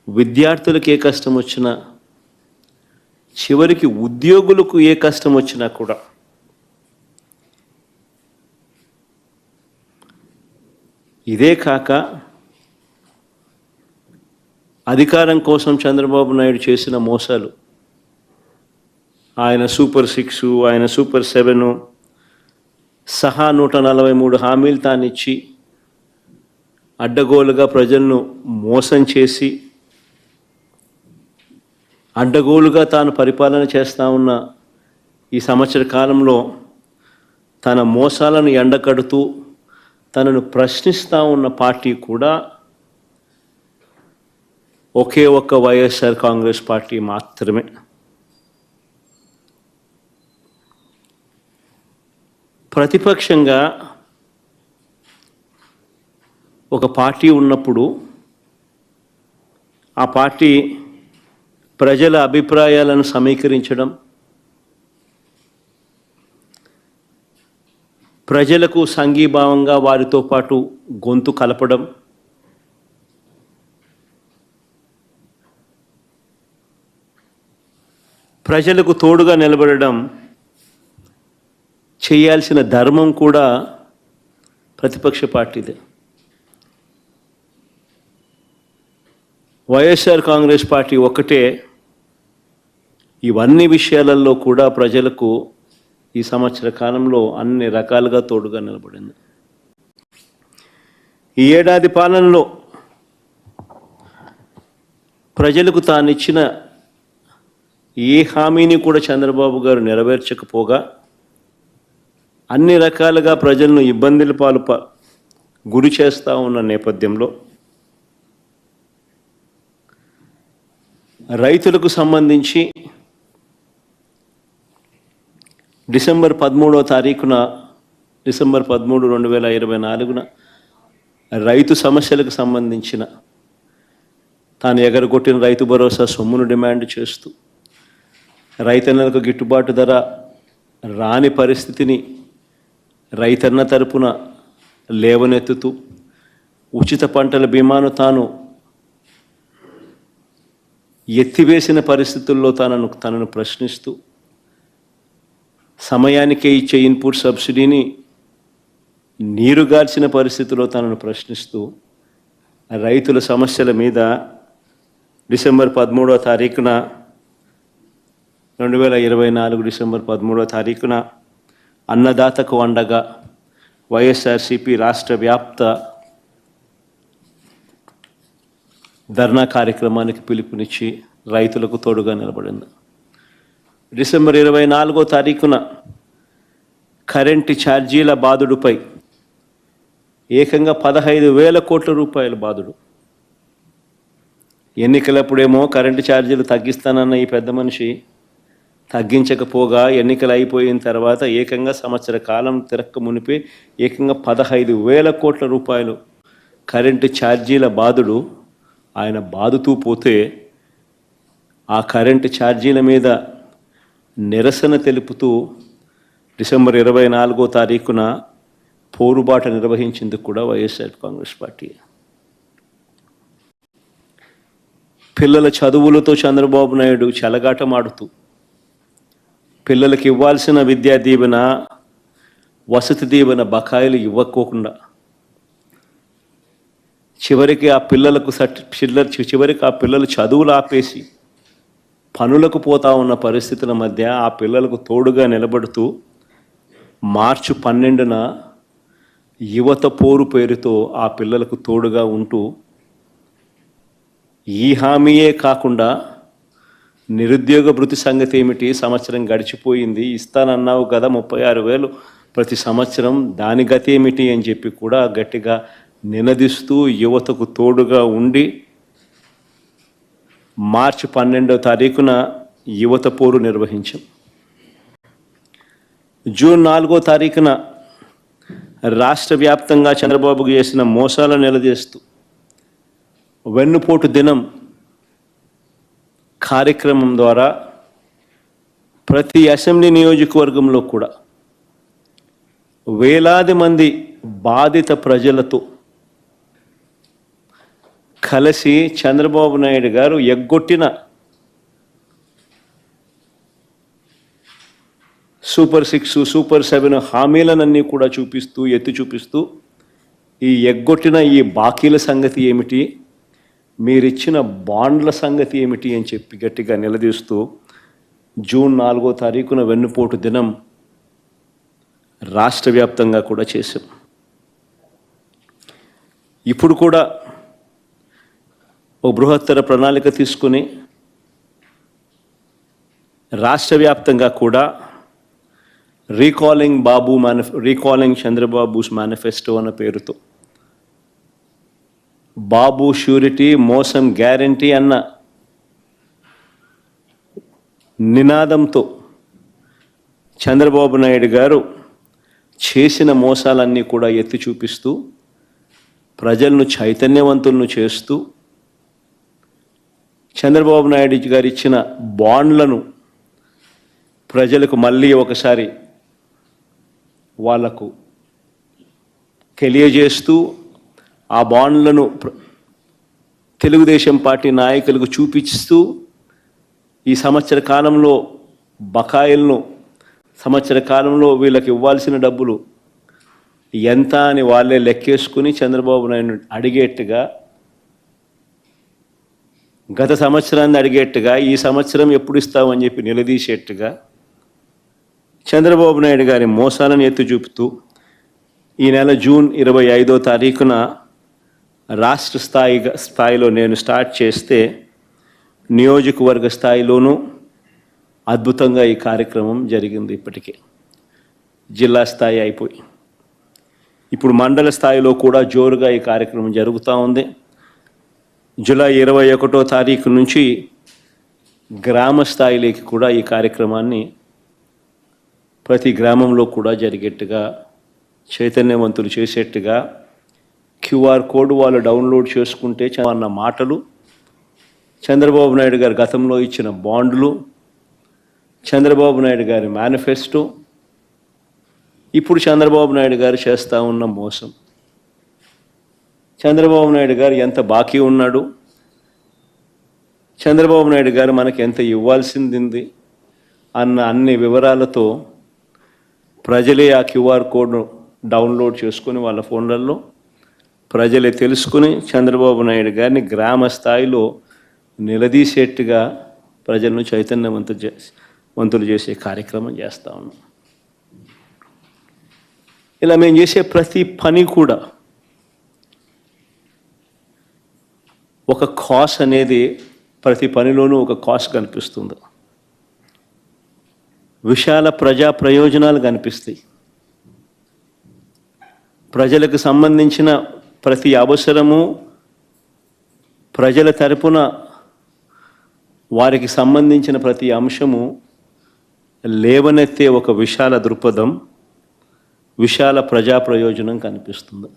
విద్యార్థులకు ఏ కష్టం వచ్చినా, చివరికి ఉద్యోగులకు ఏ కష్టం వచ్చినా కూడా ఇదే కాక అధికారం కోసం చంద్రబాబు నాయుడు చేసిన మోసాలు, ఆయన సూపర్ 6, ఆయన సూపర్ 7 సహా 143 హామీలు తానిచ్చి అడ్డగోలుగా ప్రజలను మోసం చేసి అడ్డగోలుగా తాను పరిపాలన చేస్తూ ఉన్న ఈ సంవత్సర కాలంలో తన మోసాలను ఎండకడుతూ తనను ప్రశ్నిస్తూ ఉన్న పార్టీ కూడా ఒకే ఒక్క వైఎస్ఆర్ కాంగ్రెస్ పార్టీ మాత్రమే. ప్రతిపక్షంగా ఒక పార్టీ ఉన్నప్పుడు ఆ పార్టీ ప్రజల అభిప్రాయాలను సమీకరించడం, ప్రజలకు సంఘీభావంగా వారితో పాటు గొంతు కలపడం, ప్రజలకు తోడుగా నిలబడడం చేయాల్సిన ధర్మం కూడా ప్రతిపక్ష పార్టీదే. వైఎస్ఆర్ కాంగ్రెస్ పార్టీ ఒక్కటే ఇవన్నీ విషయాలలో కూడా ప్రజలకు ఈ సంవత్సర కాలంలో అన్ని రకాలుగా తోడుగా నిలబడింది. ఈ ఏడాది పాలనలో ప్రజలకు తానిచ్చిన ఏ హామీని కూడా చంద్రబాబు గారు నెరవేర్చకపోగా అన్ని రకాలుగా ప్రజలను ఇబ్బందుల పాలు గురి చేస్తూ ఉన్న నేపథ్యంలో రైతులకు సంబంధించి డిసెంబర్ 13, 2024 రైతు సమస్యలకు సంబంధించిన తాను ఎగరగొట్టిన రైతు భరోసా సొమ్మును డిమాండ్ చేస్తూ, రైతన్నలకు గిట్టుబాటు ధర రాని పరిస్థితిని రైతన్న తరపున లేవనెత్తుతూ, ఉచిత పంటల బీమాను తాను ఎత్తివేసిన పరిస్థితుల్లో తనను ప్రశ్నిస్తూ, సమయానికే ఇచ్చే ఇన్పుట్ సబ్సిడీని నీరుగార్చిన పరిస్థితుల్లో తనను ప్రశ్నిస్తూ రైతుల సమస్యల మీద డిసెంబర్ 13, 2024 అన్నదాతకు అండగా వైఎస్ఆర్సీపీ రాష్ట్ర వ్యాప్త ధర్నా కార్యక్రమానికి పిలుపునిచ్చి రైతులకు తోడుగా నిలబడింది. డిసెంబర్ 24 కరెంటు ఛార్జీల బాదుడుపై ఏకంగా 15,000 కోట్ల రూపాయల బాదుడు. ఎన్నికలప్పుడేమో కరెంటు ఛార్జీలు తగ్గిస్తానన్న ఈ పెద్ద మనిషి తగ్గించకపోగా ఎన్నికలు అయిపోయిన తర్వాత ఏకంగా సంవత్సర కాలం తిరక్క మునిపే ఏకంగా 15,000 కోట్ల రూపాయలు కరెంటు ఛార్జీల బాదుడు ఆయన బాదుతూ పోతే, ఆ కరెంటు ఛార్జీల మీద నిరసన తెలుపుతూ డిసెంబర్ 24 పోరుబాట నిర్వహించింది కూడా వైఎస్ఆర్ కాంగ్రెస్ పార్టీ. పిల్లల చదువులతో చంద్రబాబు నాయుడు చెలగాటమాడుతూ పిల్లలకు ఇవ్వాల్సిన విద్యా దీవెన, వసతి దీవెన బకాయిలు ఇవ్వకోకుండా చివరికి ఆ పిల్లలు చదువులు ఆపేసి పనులకు పోతా ఉన్న పరిస్థితుల మధ్య ఆ పిల్లలకు తోడుగా నిలబడుతూ మార్చి 12 యువత పోరు పేరుతో ఆ పిల్లలకు తోడుగా ఉంటూ, ఈ హామీయే కాకుండా నిరుద్యోగ భృతి సంగతి ఏమిటి, సంవత్సరం గడిచిపోయింది, ఇస్తానన్నావు కదా 36,000 ప్రతి సంవత్సరం, దాని గతి ఏమిటి అని చెప్పి కూడా గట్టిగా నినదిస్తూ యువతకు తోడుగా ఉండి మార్చి 12 యువత పోరు నిర్వహించాం. జూన్ 4 రాష్ట్ర వ్యాప్తంగా చంద్రబాబుకు చేసిన మోసాలను నిలదీస్తూ వెన్నుపోటు దినం కార్యక్రమం ద్వారా ప్రతి అసెంబ్లీ నియోజకవర్గంలో కూడా వేలాది మంది బాధిత ప్రజలతో కలిసి చంద్రబాబు నాయుడు గారు ఎగ్గొట్టిన సూపర్ 6, సూపర్ 7 హామీలనన్నీ కూడా ఎత్తి చూపిస్తూ ఈ ఎగ్గొట్టిన ఈ బాకీల సంగతి ఏమిటి, మీరిచ్చిన బాండ్ల సంగతి ఏమిటి అని చెప్పి గట్టిగా నిలదీస్తూ జూన్ 4వ తారీఖున వెన్నుపోటు దినం రాష్ట్ర వ్యాప్తంగా కూడా చేశాం. ఇప్పుడు కూడా ఒక బృహత్తర ప్రణాళిక తీసుకుని రాష్ట్ర వ్యాప్తంగా కూడా రీకాలింగ్ చంద్రబాబుస్ మేనిఫెస్టో అన్న పేరుతో బాబు ష్యూరిటీ మోసం గ్యారంటీ అన్న నినాదంతో చంద్రబాబు నాయుడు గారు చేసిన మోసాలన్నీ కూడా ఎత్తి చూపిస్తూ ప్రజలను చైతన్యవంతులను చేస్తూ చంద్రబాబు నాయుడు గారు ఇచ్చిన బాండ్లను ప్రజలకు మళ్ళీ ఒకసారి వాళ్లకు తెలియజేస్తూ ఆ బాండ్లను తెలుగుదేశం పార్టీ నాయకులకు చూపిస్తూ ఈ సంవత్సర కాలంలో బకాయిలను సంవత్సర కాలంలో వీళ్ళకి ఇవ్వాల్సిన డబ్బులు ఎంత అని వాళ్ళే లెక్కేసుకుని చంద్రబాబు నాయుడు అడిగేట్టుగా, గత సంవత్సరాన్ని అడిగేట్టుగా ఈ సంవత్సరం ఎప్పుడు ఇస్తామని చెప్పి నిలదీసేట్టుగా చంద్రబాబు నాయుడు గారి మోసాలను ఎత్తి చూపుతూ ఈ నెల జూన్ 25వ తారీఖున రాష్ట్ర స్థాయిలో నేను స్టార్ట్ చేస్తే నియోజకవర్గ స్థాయిలోనూ అద్భుతంగా ఈ కార్యక్రమం జరిగింది. ఇప్పటికే జిల్లా స్థాయి అయిపోయి ఇప్పుడు మండల స్థాయిలో కూడా జోరుగా ఈ కార్యక్రమం జరుగుతూ ఉంది. జూలై 21వ తారీఖు నుంచి గ్రామ స్థాయిలోకి కూడా ఈ కార్యక్రమాన్ని ప్రతి గ్రామంలో కూడా జరిగేట్టుగా, చైతన్యవంతులు చేసేట్టుగా, క్యూఆర్ కోడ్ వాళ్ళు డౌన్లోడ్ చేసుకుంటే అన్న మాటలు, చంద్రబాబు నాయుడు గారు గతంలో ఇచ్చిన బాండ్లు, చంద్రబాబు నాయుడు గారి మేనిఫెస్టో, ఇప్పుడు చంద్రబాబు నాయుడు గారు చేస్తూ ఉన్న మోసం, చంద్రబాబు నాయుడు గారు ఎంత బాకీ ఉన్నాడు, చంద్రబాబు నాయుడు గారు మనకి ఎంత ఇవ్వాల్సింది అన్న అన్ని వివరాలతో ప్రజలే ఆ క్యూఆర్ కోడ్ను డౌన్లోడ్ చేసుకుని వాళ్ళ ఫోన్లలో ప్రజలే తెలుసుకుని చంద్రబాబు నాయుడు గారిని గ్రామ స్థాయిలో నిలదీసేట్టుగా ప్రజలను చైతన్యవంతులు చేసే కార్యక్రమం చేస్తూ ఉన్నాం. ఇలా మేము చేసే ప్రతి పని కూడా ఒక కాస్ట్ అనేది, ప్రతి పనిలోనూ ఒక కాస్ట్ కనిపిస్తుంది. విశాల ప్రజా ప్రయోజనాలు కనిపిస్తాయి. ప్రజలకు సంబంధించిన ప్రతి అవసరము, ప్రజల తరపున వారికి సంబంధించిన ప్రతి అంశము లేవనెత్తే ఒక విశాల దృక్పథం, విశాల ప్రజా ప్రయోజనం కనిపిస్తుంది.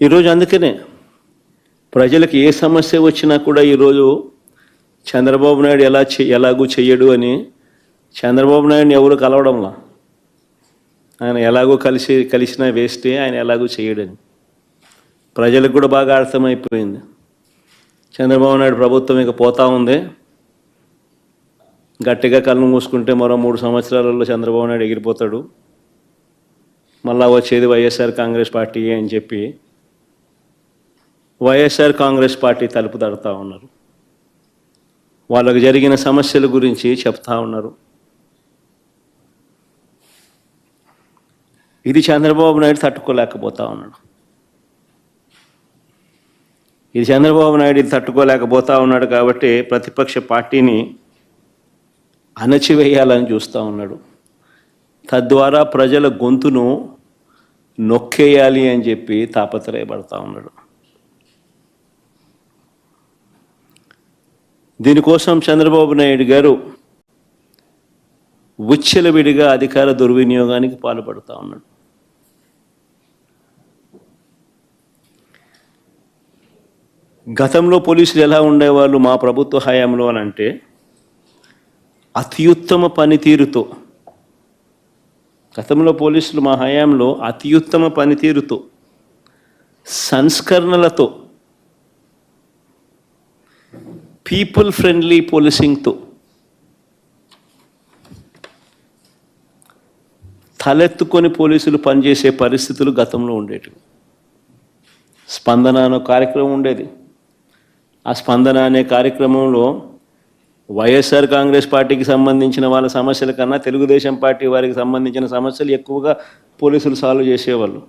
ఈరోజు అందుకనే ప్రజలకు ఏ సమస్య వచ్చినా కూడా ఈరోజు చంద్రబాబు నాయుడు ఎలాగూ చెయ్యడు అని చంద్రబాబు నాయుడిని ఎవరు కలవడంలా. ఆయన ఎలాగో కలిసినా వేస్టే, ఆయన ఎలాగూ చేయడని ప్రజలకు కూడా బాగా అర్థమైపోయింది. చంద్రబాబు నాయుడు ప్రభుత్వం ఇక పోతా ఉంది, గట్టిగా కళ్ళు మూసుకుంటే మరో 3 సంవత్సరాలలో చంద్రబాబు నాయుడు ఎగిరిపోతాడు, మళ్ళా వచ్చేది వైఎస్ఆర్ కాంగ్రెస్ పార్టీ అని చెప్పి వైఎస్ఆర్ కాంగ్రెస్ పార్టీ తలుపు తడుతూ ఉన్నారు. వాళ్ళకు జరిగిన సమస్యల గురించి చెప్తా ఉన్నారు. ఇది చంద్రబాబు నాయుడు తట్టుకోలేకపోతా ఉన్నాడు. ఇది చంద్రబాబు నాయుడు తట్టుకోలేకపోతా ఉన్నాడు కాబట్టి ప్రతిపక్ష పార్టీని అణచివేయాలని చూస్తూ ఉన్నాడు. తద్వారా ప్రజల గొంతును నొక్కేయాలి అని చెప్పి తాపత్రయపడతా ఉన్నాడు. దీనికోసం చంద్రబాబు నాయుడు గారు విచ్చలవిడిగా అధికార దుర్వినియోగానికి పాల్పడుతూ ఉన్నాడు. గతంలో పోలీసులు ఎలా ఉండేవాళ్ళు మా ప్రభుత్వ హయాంలో అని అంటే, అత్యుత్తమ పనితీరుతో గతంలో పోలీసులు మా హయాంలో అత్యుత్తమ పనితీరుతో, సంస్కరణలతో, పీపుల్ ఫ్రెండ్లీ పోలీసింగ్తో తలెత్తుకొని పోలీసులు పనిచేసే పరిస్థితులు గతంలో ఉండేవి. స్పందన అనే కార్యక్రమం ఉండేది. ఆ స్పందన అనే కార్యక్రమంలో వైఎస్ఆర్ కాంగ్రెస్ పార్టీకి సంబంధించిన వాళ్ళ సమస్యల కన్నా తెలుగుదేశం పార్టీ వారికి సంబంధించిన సమస్యలు ఎక్కువగా పోలీసులు సాల్వ్ చేసేవాళ్ళు.